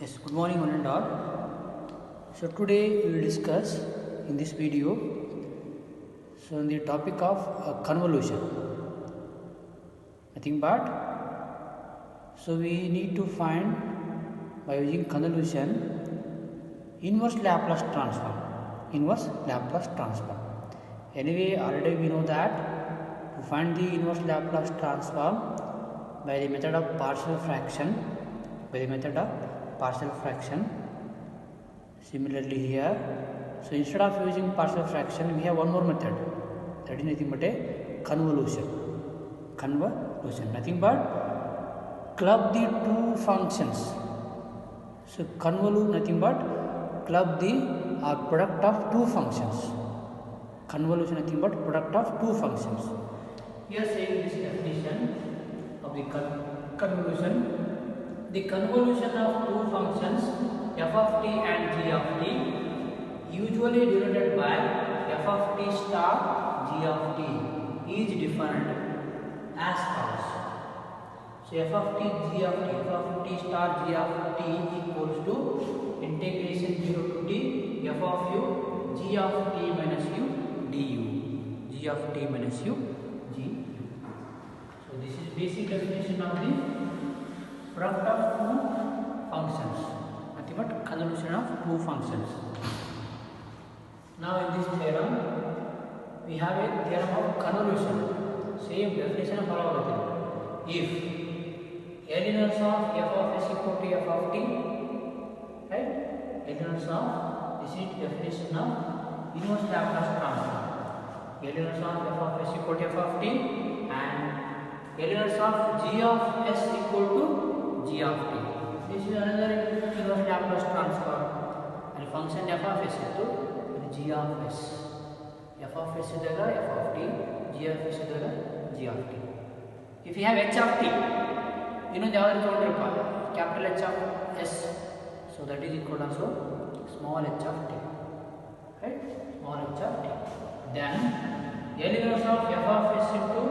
Yes, good morning one and all. So today we will discuss in this video on the topic of convolution. Nothing but we need to find by using convolution inverse Laplace transform. Inverse Laplace transform. Anyway, already we know that to find the inverse Laplace transform by the method of partial fraction. Similarly here, so instead of using partial fraction, we have one more method, that is nothing but a convolution. Nothing but club the two functions. So convolute nothing but club the product of two functions. Convolution nothing but product of two functions. Here saying this definition of the convolution. The convolution of two functions f of t and g of t usually denoted by f of t star g of t is defined as follows. So f of t g of t, f of t star g of t equals to integration 0 to t f of u g of t minus u du. G of t minus u g u. So this is basic definition of the product of two functions, nothing but convolution of two functions. Now in this theorem, we have a theorem of convolution. Same definition of follow. If L inverse of f of s equal to f of t, right? L inverse of, this is definition of inverse Laplace transform. L inverse of f of s equal to f of t and L inverse of g of s equal to g of t. This is another inverse Laplace transform. And function f of s into g of s. F of s is f of t, g of s is g of t. If you have h of t, you know the other capital H of s. So that is equal to small h of t. Right? Small h of t. Then L inverse of f of s into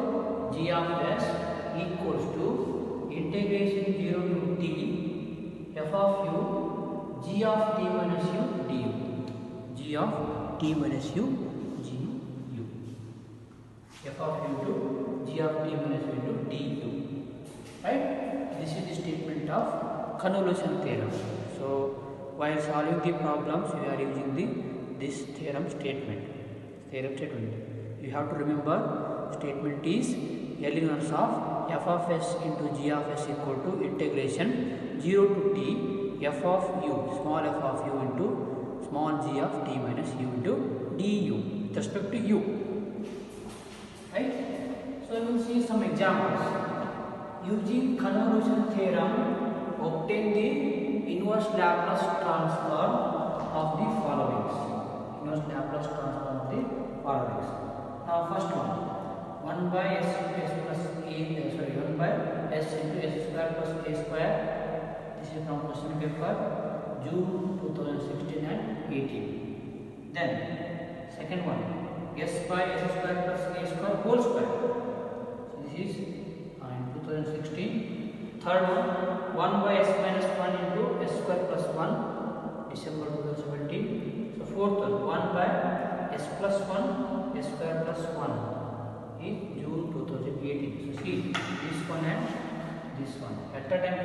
g of s equals to integration 0 to t f of u g of t minus u du. G of t minus u g u. F of u to g of t minus u to du. Right? This is the statement of convolution theorem. So while solving the problems, we are using this theorem statement. You have to remember statement is L inverse of f of s into g of s equal to integration 0 to t f of u, small f of u into small g of t minus u into du with respect to u. Right? So we will see some examples. Using convolution theorem, obtain the inverse Laplace transform of the following. Inverse Laplace transform of the following. Now first one. 1 by s into s plus a, 1 by s into s square plus a square. This is from question paper June 2016 and 18. Then second one, s by s square plus a square whole square. So this is in 2016. Third one, 1 by s minus 1 into s square plus 1, December 2017. So fourth one, 1 by s plus 1, s square plus 1. In June 2018. So see this one and this one. At a time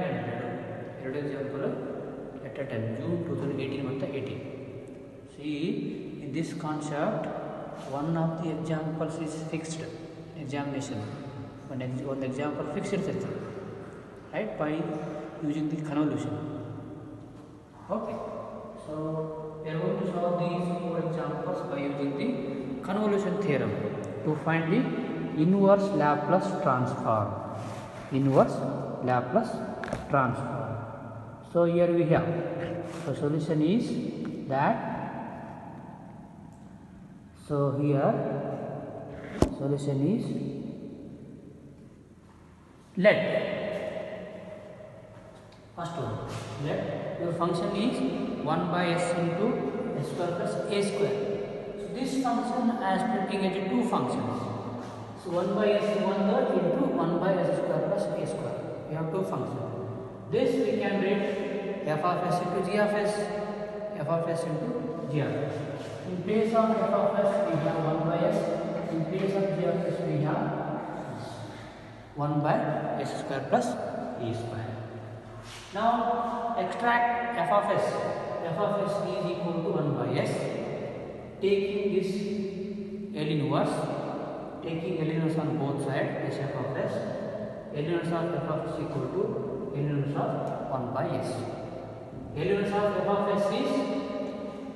ಎರಡು example at a time June 2018 ಮತ್ತು 18. See in this concept one of the examples is fixed examination. One example fixed ಇರ್ತೈತೆ, right, by using the convolution. Okay, so we are going to solve these four examples by using the convolution theorem to find the inverse Laplace transform. Inverse Laplace transform. So here we have the solution is that. So here solution is let first one, let your function is 1 by s into s square plus a square. So this function as splitting into two functions. So 1 by s 1 into 1 by s square plus a square. We have two functions. This we can write f of s into g of s, f of s into g of s. In place of f of s we have 1 by s, in place of g of s we have 1 by s square plus a square. Now extract f of s. F of s is equal to 1 by s. Taking this L inverse, taking L inverse on both sides, this f of s, L inverse of f of s equal to L inverse of 1 by s. L inverse of f of s is,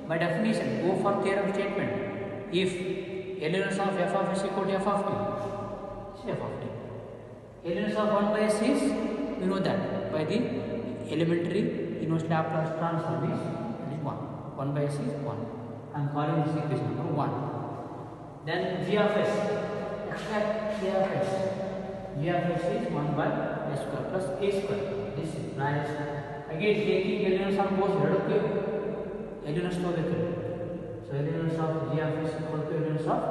by definition, go for theorem statement. If L inverse of f of s equal to f of t, it's f of t. L inverse of 1 by s is, we know that by the elementary inverse Laplace transform is 1. 1 by s is 1. I am calling this equation number 1. Then g of s, extract g of s. G of s is 1 by s square plus a square. This is nice. Again taking L inverse on both sides, L inverse to so L inverse of g of s equal to L inverse of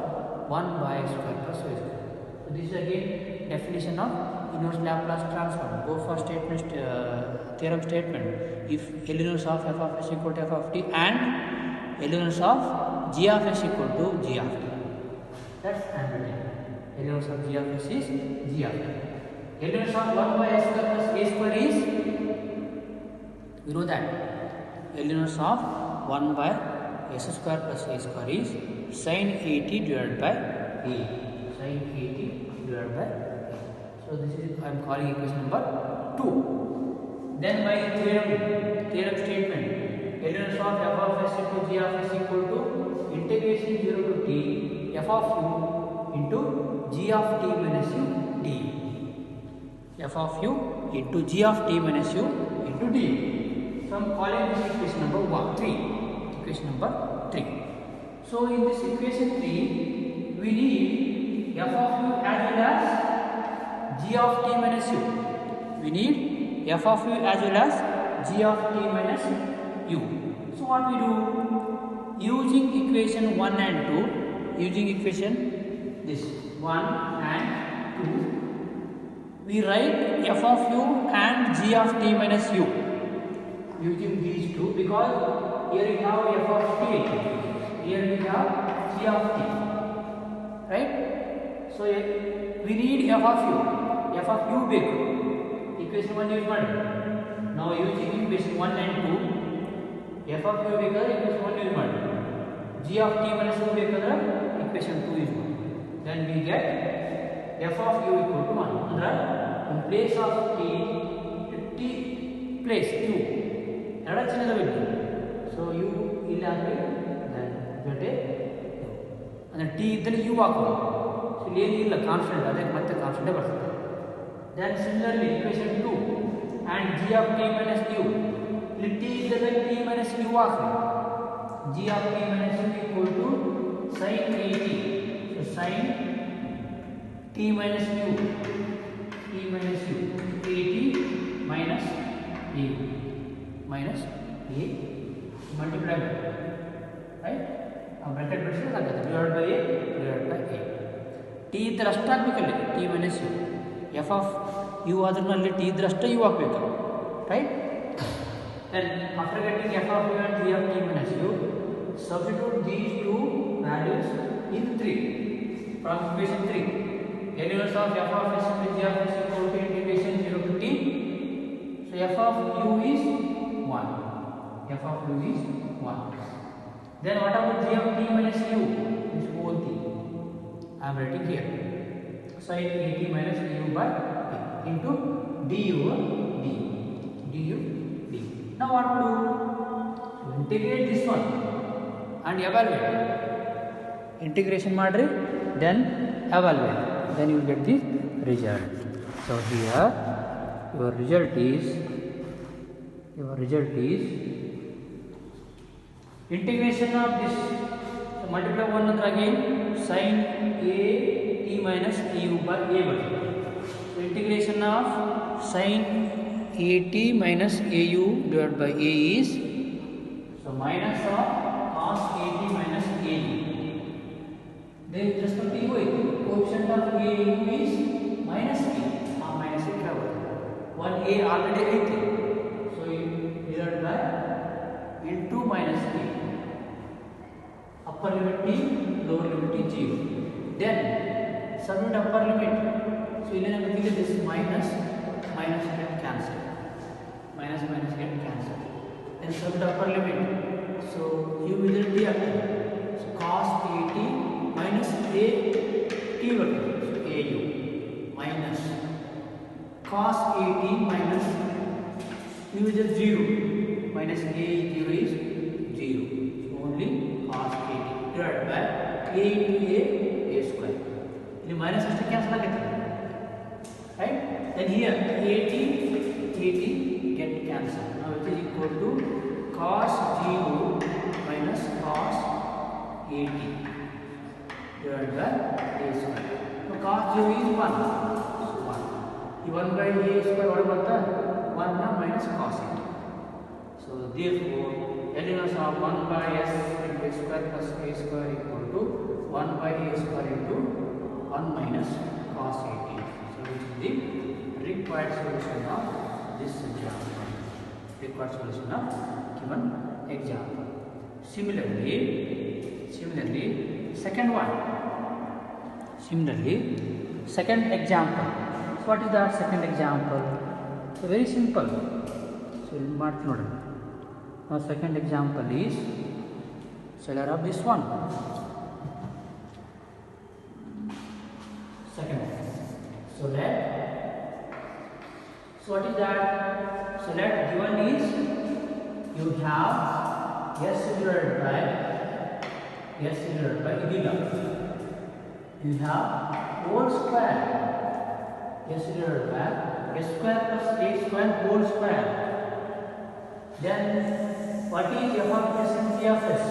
1 by s square plus a square. So this is again definition of inverse Laplace transform. Go for statement theorem statement. If L inverse of f of s equal to f of t and L inverse of g of s equal to g of t. That's handwritten. L inverse of g of s is g of t. L inverse of 1 by s square plus a square is, we know that L inverse of 1 by s square plus a square is sin 80 divided by a. Sin 80 divided by a. So this is, I am calling equation number 2. Then by theorem statement, L inverse of f of s into g of s equal to integration 0 to t f of u into g of t minus u d. F of u into g of t minus u into d. So I am calling this equation number 3. Equation number 3. So in this equation 3, we need f of u as well as g of t minus u. We need f of u as well as g of t minus u. So what we do? Using equation 1 and 2, using equation this 1 and 2, we write f of u and g of t minus u. Using these two, because here we have f of t, here we have g of t, right? So we need f of u big. Equation 1 is 1. Now using equation 1 and 2, f of u bigger, equation 1 is 1. G of t minus u bigger, equation 2 is 1. Then we get f of u equal to 1. In place of t place u. So u ಇಲ್ಲಿ ಹಾಕಿ ಜೊತೆ ಅಂದ್ರೆ t ಇದ್ದಲ್ಲಿ u ಹಾಕೋದು. So ಇಲ್ಲಿ ಏನಿಲ್ಲ constant, ಅದಕ್ಕೆ ಮತ್ತೆ constant ಬರ್ತದೆ. Then similarly equation 2 and g of t minus u, ಇಲ್ಲಿ t ಇದ್ದಲ್ಲಿ t minus u hockey. g of t minus u equal to sin 80. So sin t minus u 80 minus a minus a multiply by, right? Now bracket bridge divided by a. t ಇದ್ದರೆ ಅಷ್ಟು ಹಾಕಬೇಕಲ್ಲಿ, t minus u. f of u ಅದರಲ್ಲಿ t ಇದ್ದರೆ ಅಷ್ಟೇ u ಹಾಕಬೇಕು, right? Then after getting f of u and g of t minus u, substitute these two values in 3 from equation 3. L inverse of f of s into g of s equal to integration 0 to t. So f of u is 1. F of u is 1. Then what about g of t minus u? This whole thing I am writing here. Sin 80 minus u by a into du d. Now what to do? So integrate this one and evaluate. Integration madri, then evaluate. Then you will get the result. So here your result is integration of this. So multiply one another again, sin a t minus u by a. So integration of sin a t minus au divided by a is, so minus of cos a t minus a u. Then with respect to u, coefficient of a u is minus a. Minus a 1a already 8. t, lower limit is 0. Then substitute upper limit. So ಇಲ್ಲಿ ನಮಗೆ this minus get cancelled. Minus get cancelled. Then substitute upper limit. So u will be up. So cos at minus a t vertical. So au minus cos at minus u is 0. Minus a 0 is 0. So only cos at divided by a into a square. This minus is cancel agate. Right? Then here at get cancelled. Now it is equal to cos 0 minus cos 80 divided by a square. So cos 0 is 1. So 1. The 1 by a square what about that? 1 minus cos 80. So therefore elements of 1 by s into a square plus a square equal to 1 by a square into 1 minus cos 80. So which is the required solution of this example. Required solution of given example. Similarly, second one. Second example. So what is that second example? So very simple. So now second example is scalar of this one. Second. So what is that? So let given is you have s divided by idila. You have whole square s divided by s square plus a square whole square. Then what is f of s and g of s?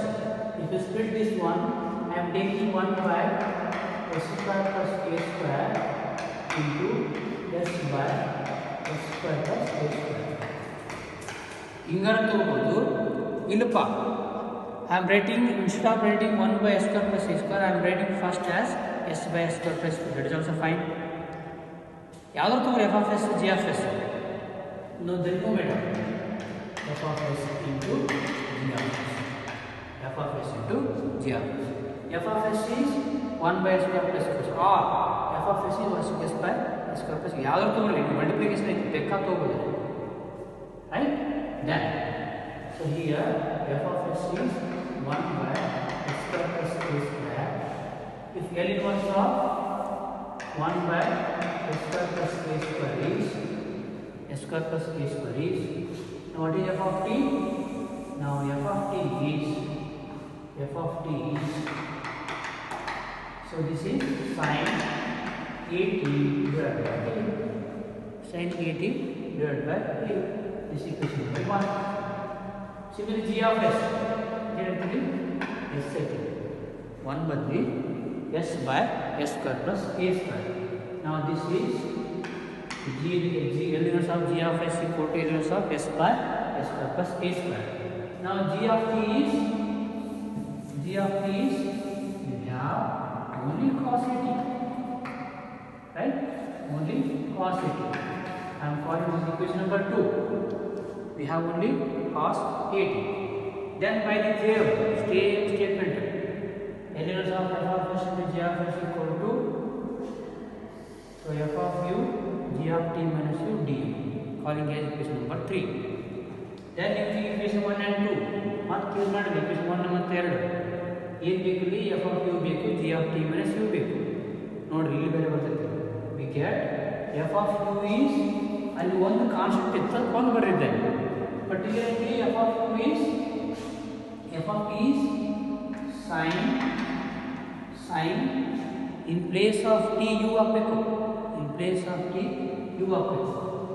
If you split this one, I am taking 1 by s square plus a square into s by s square plus a square. Ingar I am writing, instead of writing 1 by s square plus a square, I am writing first as s by s square plus a square. That is also fine. F of s, g of s. No, there is no matter. F of s into g of s. F of s into g of s. F of s is 1 by s square plus a square. Or f of s is 1 by s square plus a square. Multiplication is right? Then, so here f of s is 1 by s square plus a square. If L inverse of 1 by s square plus a square is s square plus a square is. Now what is f of t? Now f of t is so this is sin 80 divided by a. Sin 80 divided by a. This equation number 1. Similarly g of s directly s second 1 by 3 s by s square plus a square. Now this is g inverse of g of s equal to L inverse of s by s square plus a square. Now g of t is we have only cos 80, right? Only cos 80. I am calling this equation number 2. We have only cos 80. Then by the theorem, statement, L inverse of f of s into g of s equal to so f of u g of t minus u du. Calling as equation number 3. Then using equation 1 and 2, what is not equation 1 and 2? ಏನು ಬೇಕು ಇಲ್ಲಿ f of u ಬೇಕು g of t minus u ಬೇಕು ನೋಡಿ ಇಲ್ಲಿ ಬೇರೆ ಬರ್ತೈತೆ we get f of u is ಅಲ್ಲಿ ಒಂದು ಕಾನ್ಸ್ಟೆಂಟ್ ಇತ್ತು ಒಂದು ಬರೆದಿದ್ದೇನೆ ಬಟ್ ಇಲ್ಲಿ f of u is sin in place of t u ಹಾಕಬೇಕು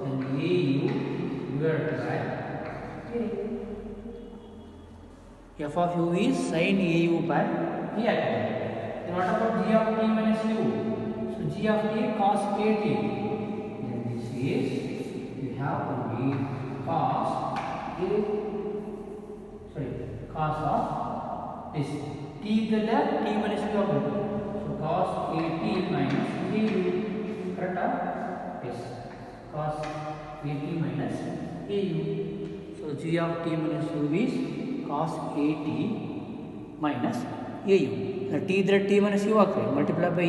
and a u divided by f of u is sin au by a. Then what about g of t minus u? So g of t cos 80. Then this is we have only cos of this t the left t minus u. So cos 80 minus au. Correct? Yes. Cos 80 minus au. So g of t minus u is cos 80 minus AU. T इधर T minus U आकर multiply by A.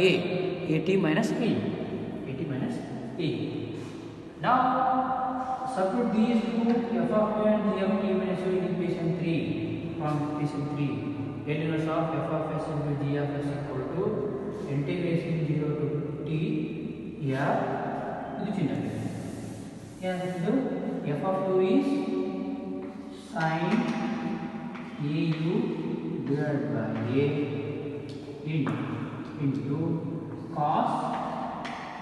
AT minus AU. AT minus AU. Now substitute these two f of a and g of t minus u in equation 3. From equation 3, L inverse of f of s into g of s equal to integration 0 to t here. This is here f of u is sin AU divided by A into cos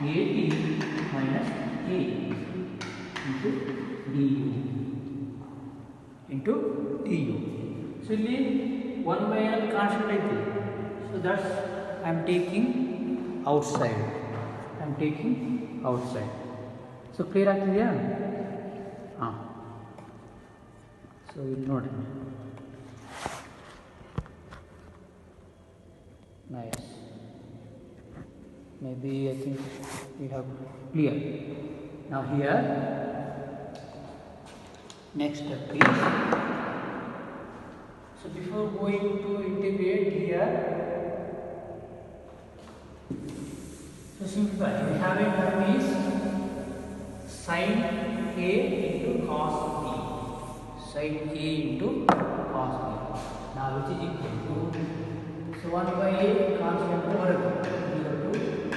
AT minus A into du. So ಇಲ್ಲಿ 1 by n constant ಐತಿ. So that's I am taking outside. So clear ಆಗ್ತಿದೆಯಾ? ಹಾಂ. So ಇಲ್ಲಿ ನೋಡಿ. Nice. Maybe I think we have clear. Now here next step is, so before going to integrate here, so simplify. We have a term is sin A into cos B. Sin A into cos B. Now which is equal to, so 1 by A constant over 0 to T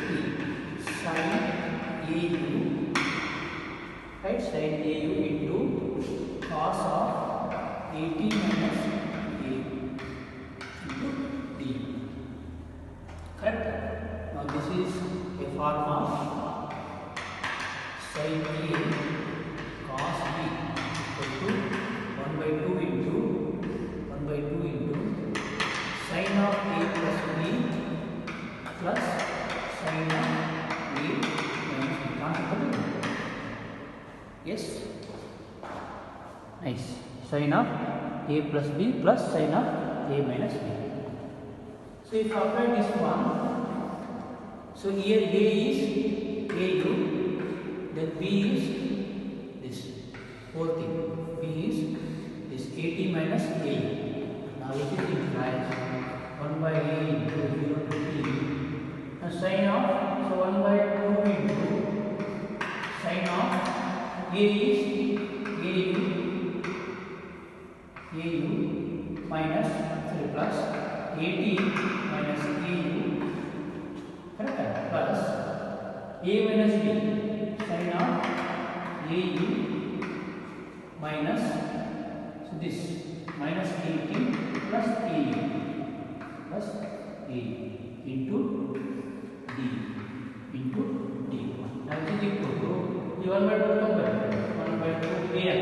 sin AU, right? Sin AU into cos of AT minus A into D. Correct? Now this is a form of sin A cos B equal to 1 by 2 into sin of A plus B plus sin of A minus B. Comfortable? Yes? Nice. Sin of A plus B plus sin of A minus B. So if you apply this one, so here A is AU, then B is this whole thing. B is this AT minus AU. Now if it implies 1 by A into 0 to T, now sin of, so 1 by 2 into sin of A is AU minus 3 plus AT minus AU, correct? Plus A minus B, sin of AU minus, so this minus AT plus AU plus A into D. Now this is equal to 1 by 2 combined, 1 by 2A,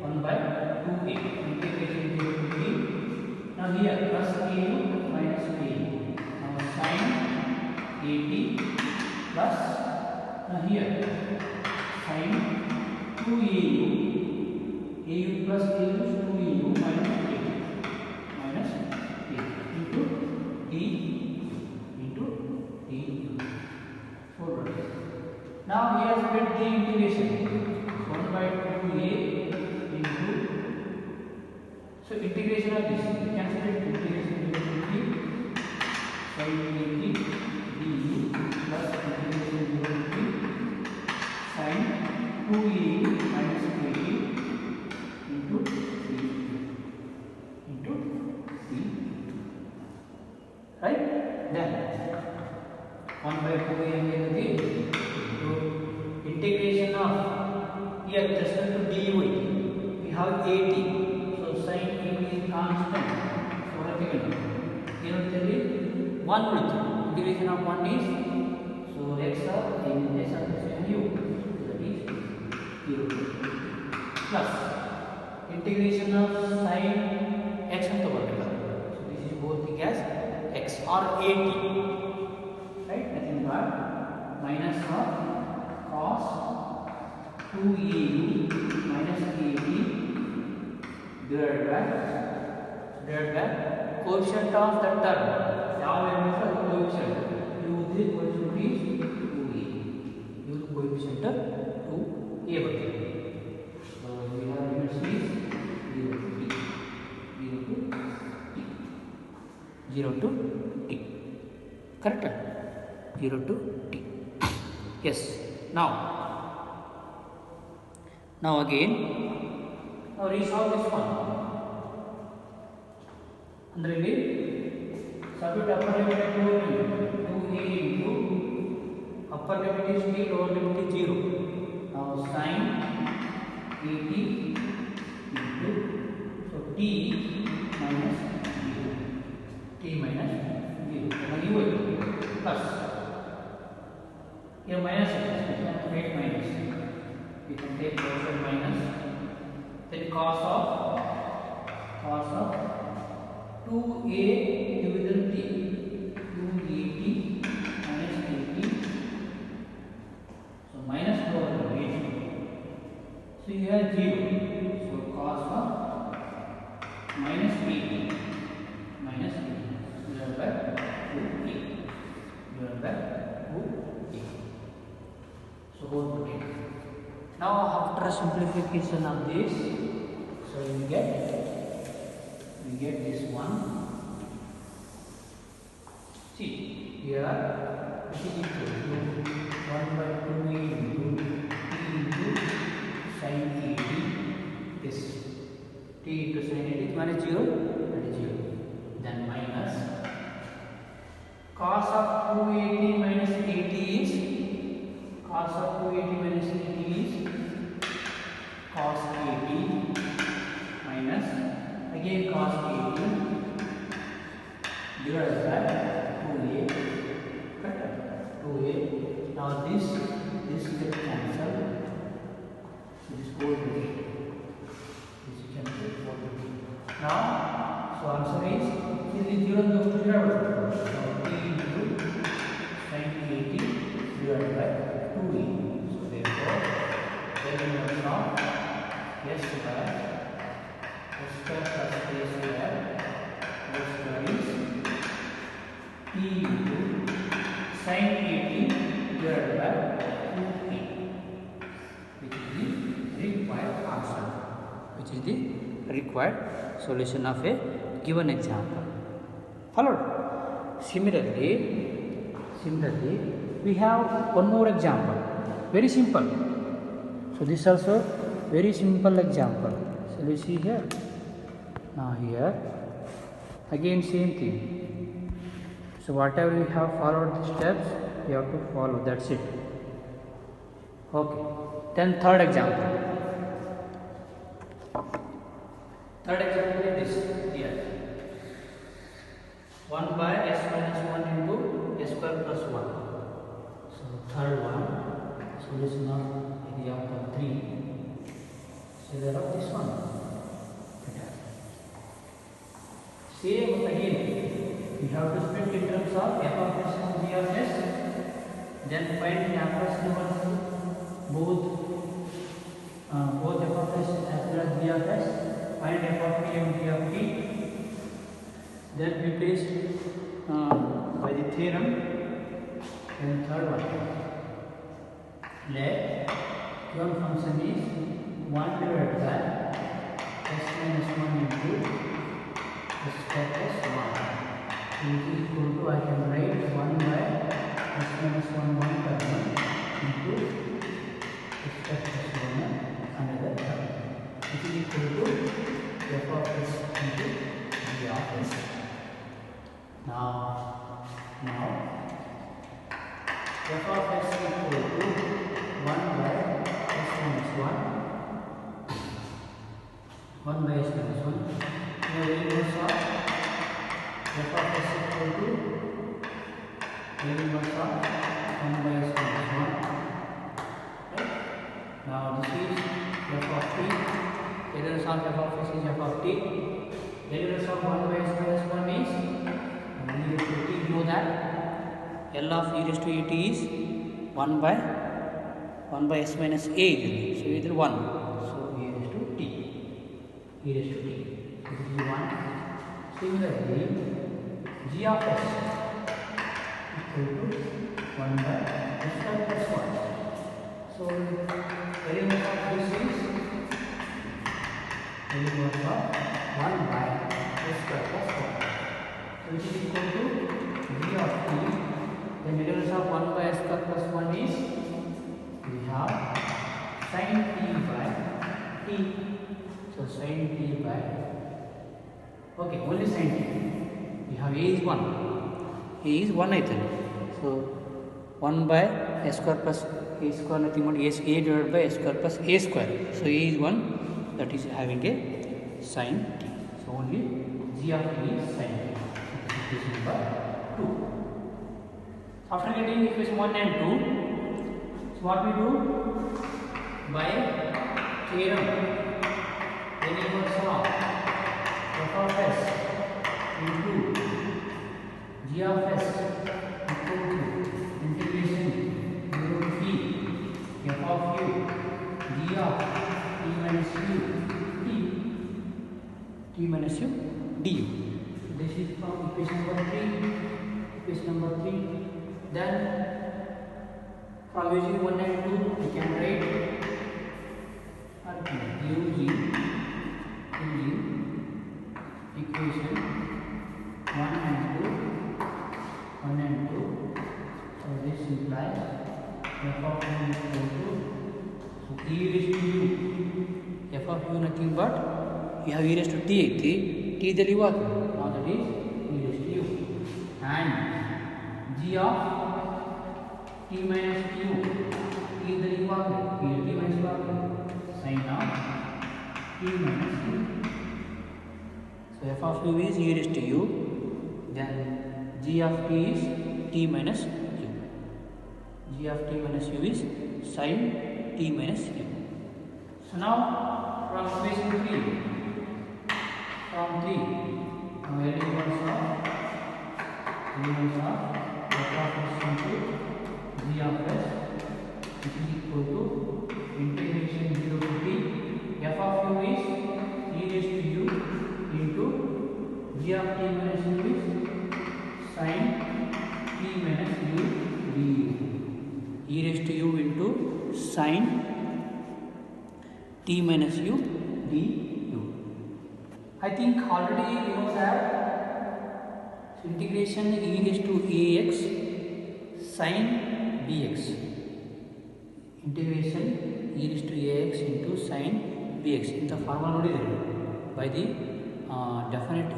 1 by 2A, integration 0 to D. Now here plus AU minus AU. Now sin AT plus, now here sin 2AU, AU plus AU is 2AU minus A into D into D. Forward. Now we have split the integration 1 by 2A into, so integration of this, we can split integration into D sin AT du plus integration 0 to T sin 2AU minus AT into D. Right? Then 1 by 2A into integration of, here with respect to dy, we have AT, so sin AT is constant, so what is it? 1 with integration of 1 is, so x of u, that is 0 plus integration of sin x and the vertical, so this is both thing as x or AT, right? Nothing but minus of cos 2AU minus AT divided by coefficient of that term. Now we have coefficient. Use this coefficient is 2A. Use coefficient 2A. So we have limits is 0 to T. 0 to t. Correct? 0 to t. Yes. Now again, now resolve this one. Andre ಇಲ್ಲಿ substitute upper limit at 2a into upper limit is t, lower limit is 0. Now sin 80 into, so t minus 0, t minus 0, plus here minus it, we can take minus, we can take also minus, then cos of 2a dividend t, 2at minus 80, so minus lower limit, so you have 0, so cos of minus 80 divided by 2a divided by 2a. So go to it. Now after simplification of this, so we get this one. See here, this is equal to 1 by 2a into t into sin 80. This t into sin 80 is minus 0, that is 0. Then minus cos of 280 minus 80 is cos of 280 minus 80 is cos 80 minus again cos 80 divided by 2a. Correct? 2a. Now this gets cancelled. So this goes with it. This cancelled for it. Now, so answer is 0 to 0. So t into sin 80 divided by 2a. So therefore, then we have now s square plus a square whole square is t into sin 80 divided by 2a, which is the required answer, which is the required solution of a given example. Followed. Similarly, we have one more example. Very simple. So this also very simple example. So we see here. Now here again same thing. So whatever we have followed the steps, you have to follow. That's it. Okay. Then third example. Third example is this here. 1 by s minus 1 into s square plus 1. So third one, solution of example 3. So there are this one. Same again, we have to split in terms of f of s and g of s. Then find Laplace inverse both f of s as well as g of s. Find f of t and g of t. Then replace by the theorem. And third one, let given function is 1 divided by s minus 1 into s square plus 1, which is equal to, I can write 1 by s minus 1 term into s square plus 1 another term, which is equal to f of s into g of s. Now f of s equal to 1 by s minus 1 by s minus 1. Now the inverse of f of s equal to the inverse of 1 by s minus 1. Right? Now this is f of t. The inverse of f of s is f of t. The inverse of 1 by s minus 1 is, you know that L of e raised to et is 1 by s minus a, so either 1, so e raised to t, this is 1. Similarly, g of s equal to 1 by s square plus 1. So the inverse of this is the inverse of 1 by s square plus 1. So which is equal to g of t. The derivation of 1 by s square plus 1 is we have sin t by t. So sin t by only sin t. We have a is 1. A is 1 I think. So 1 by s square plus a square nothing but a divided by s square plus a square. So a is 1, that is having a sin t. So only g of t is sin t. Equation number 2. After getting equation 1 and 2, so what we do? By theorem, the inverse of f of s into g of s equal to integration 0 to t f of u g of t minus u t minus u du. This is from equation number 3. Then from using 1 and 2 we can write using equation 1 and 2. So this implies f of u equal to, so e raised to u, f of u nothing but you have e raised to t ಐತಿ, t ದಲ್ಲಿ u hockey, now that is e raised to u, and g of t minus u, t ದಲ್ಲಿ u hockey, t minus u hockey, sin of t minus u. So f of u is e raised to u, then g of t is t minus u. G of t minus u is sin t minus u. So now from equation 3, elements of f of s into g of s, which is equal to integration 0 to t f of u is e raised to u into g of t minus u is sin t minus u du. E raised to u into sin t minus u du. I think already you know that. So integration e raised to ax sin bx. Integration e raised to ax into sin bx. In the formula noted by the definite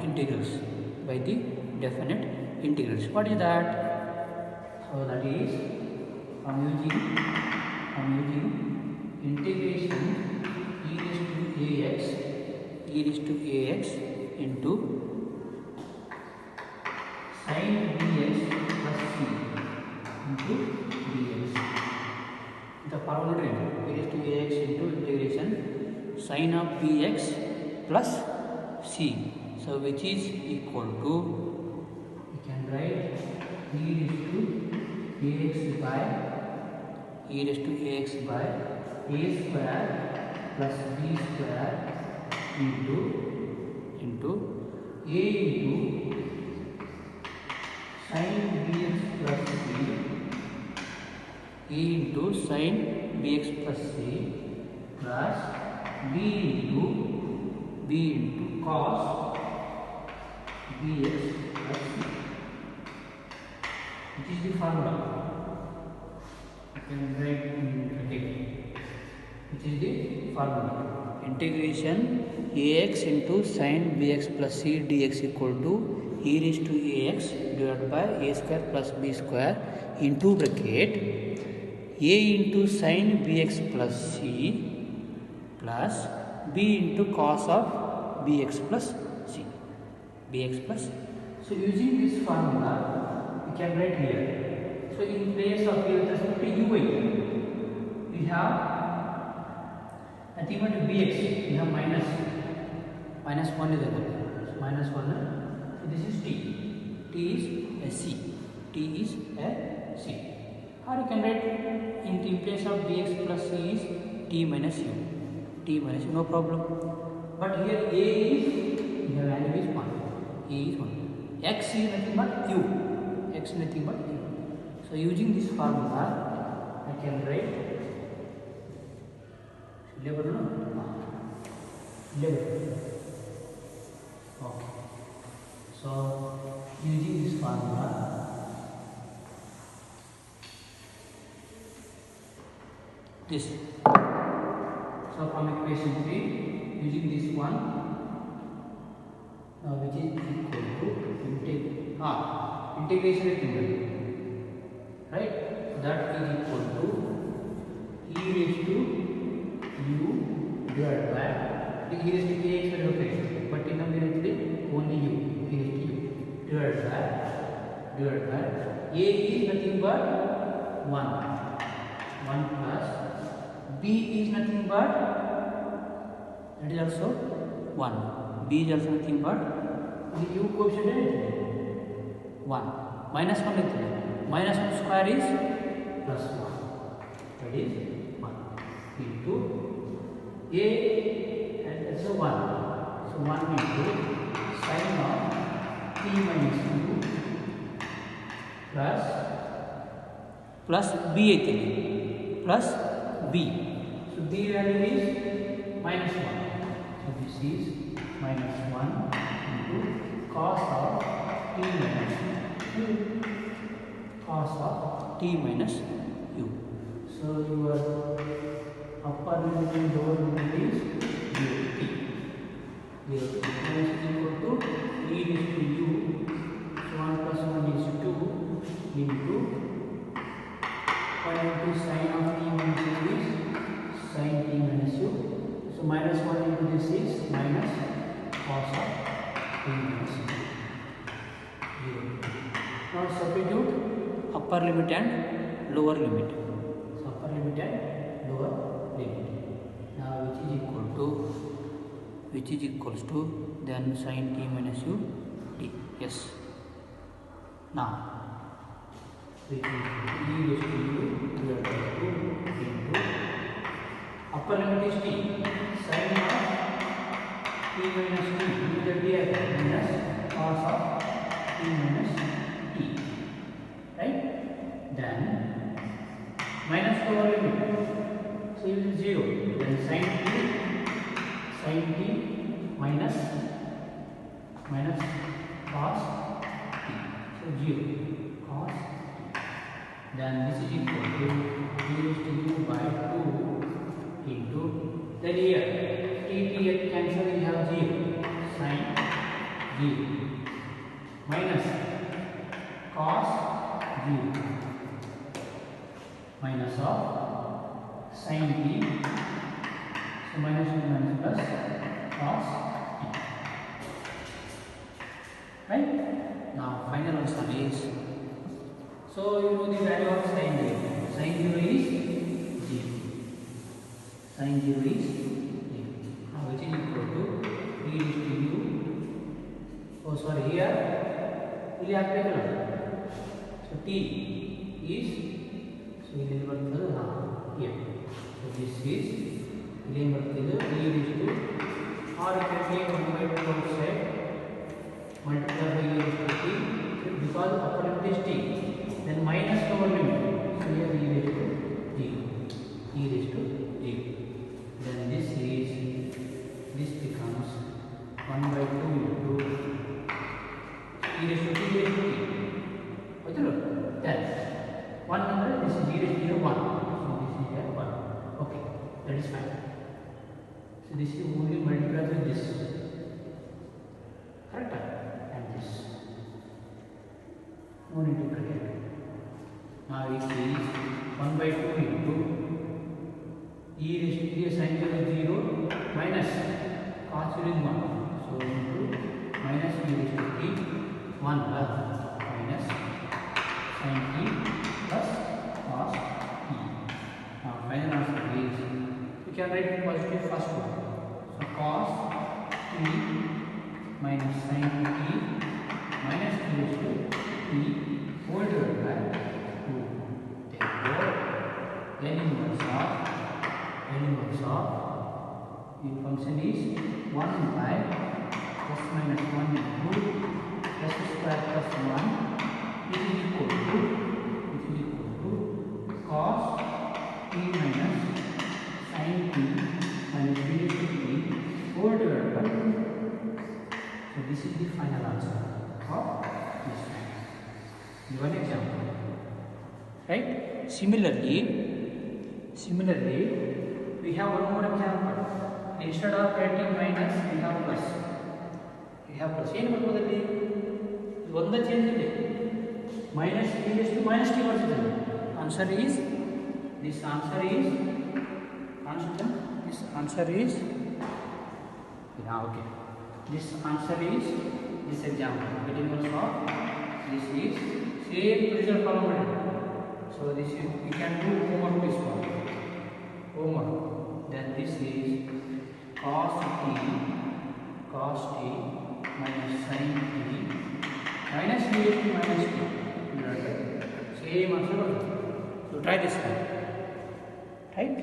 integrals. What is that? So that is from using integration e raised to ax into sin bx plus c into dx. The formula e raised to ax into integration sin of bx plus c. So which is equal to, we can write e raised to ax by a square plus b square into a into sin bx plus c, a into sin bx plus c plus b into cos bx plus c. Which is the formula? You can write in bracket. Which is the formula? Integration ax into sin bx plus c dx equal to e raised to ax divided by a square plus b square into bracket a into sin bx plus c plus b into cos of bx plus c. So using this formula we can write here. So in place of here with respect to ui we have nothing but bx, we have minus 1 is there. So minus 1. So this is t. T is a c. Or you can write in place of bx plus c is t minus u. No problem. But here a is, the value is 1. A is 1. X is nothing but u. So using this formula I can write level. Okay. So in formula. This. So from equation 3, using this one, which is equal to integration is right? That is equal to e raised to u divided by e raised to ax will okay, but in numerator only u, e raised to u divided by a is nothing but 1 plus b is nothing but that is also 1. B is also nothing but the u coefficient is 1 minus 1 is minus 1 square is plus 1, that is 1 into a and that's a 1, so 1 into sin of t minus u plus b plus b, so b value is minus 1, so this is minus 1 into cos of t minus u, cos of t minus u. So your upper limit and lower limit is 0 to t. 0 to t is equal to e raised to u, so 1 plus 1 is 2 into 1 into sin of t minus u is sin t minus u. So minus 1 into this is minus cos of t minus u. 0. Now substitute upper limit and lower limit. So upper limit and lower limit. Now which is equals to then sin t minus u t. Yes. Now which is e raised to u divided by 2 into upper limit is t, sin of t minus t is the dx minus cos of t minus t, right? Then minus lower limit, so it is 0, then sin t minus cos t, so 0 cos t. Then this is equal to e raised to u by 2 into, then here t cancel, we have 0, sin 0 minus cos 0 minus of sin t, so minus 2 minus plus cos t, right? Now final answer is, so you know the value of sin 0. Sin 0 is 0. Sin 0 is 0. Now which is equal to e raised to u. Oh sorry, here ಇಲ್ಲಿ ಹಾಕಬೇಕಲ್ಲ, so t is, so ಇಲ್ಲಿ ಬರ್ತದೆ here, so this is ಇಲ್ಲಿ ಬರ್ತದೆ e raised to, or you can take 1 by 2 outside multiply by e raised to t, because upper limit is t, then minus lower limit, so here e raised to 0, then this becomes 1 by 2 into e raised to t, then 100, this is e raised to 1, so this is here 1, okay, that is fine. So this is only multiplied with this, correct, and this, no need to forget. Now it is 1 by 2 into e raised to sin 0 is 0 minus cos 0 is 1, so into minus e raised to t 1 plus minus sin t plus cos t. Now final answer is, you can write positive first one, so cos t minus sin t minus e raised to t whole divided by 2. Therefore n inverse of the function is 1 by plus minus 1 into s square plus 1, which is equal to cos t minus sin t minus e raised to t whole divided by 2. So this is the final answer of this one. Similarly, we have one more example. Instead of writing minus, we have plus. ಏನು ಮಾಡ್ಬೋದಲ್ಲಿ ಒಂದೇ change ಇದೆ. Minus T ಎಷ್ಟು minus T ಬರ್ತಿದೆ. Answer is this answer is constant. This answer is okay. This answer is this example. It inverse of this is same result followed. So this is we can do homework this one. Homework. Then this is cos t minus sin t minus t minus t. Same answer. So try this one. Right?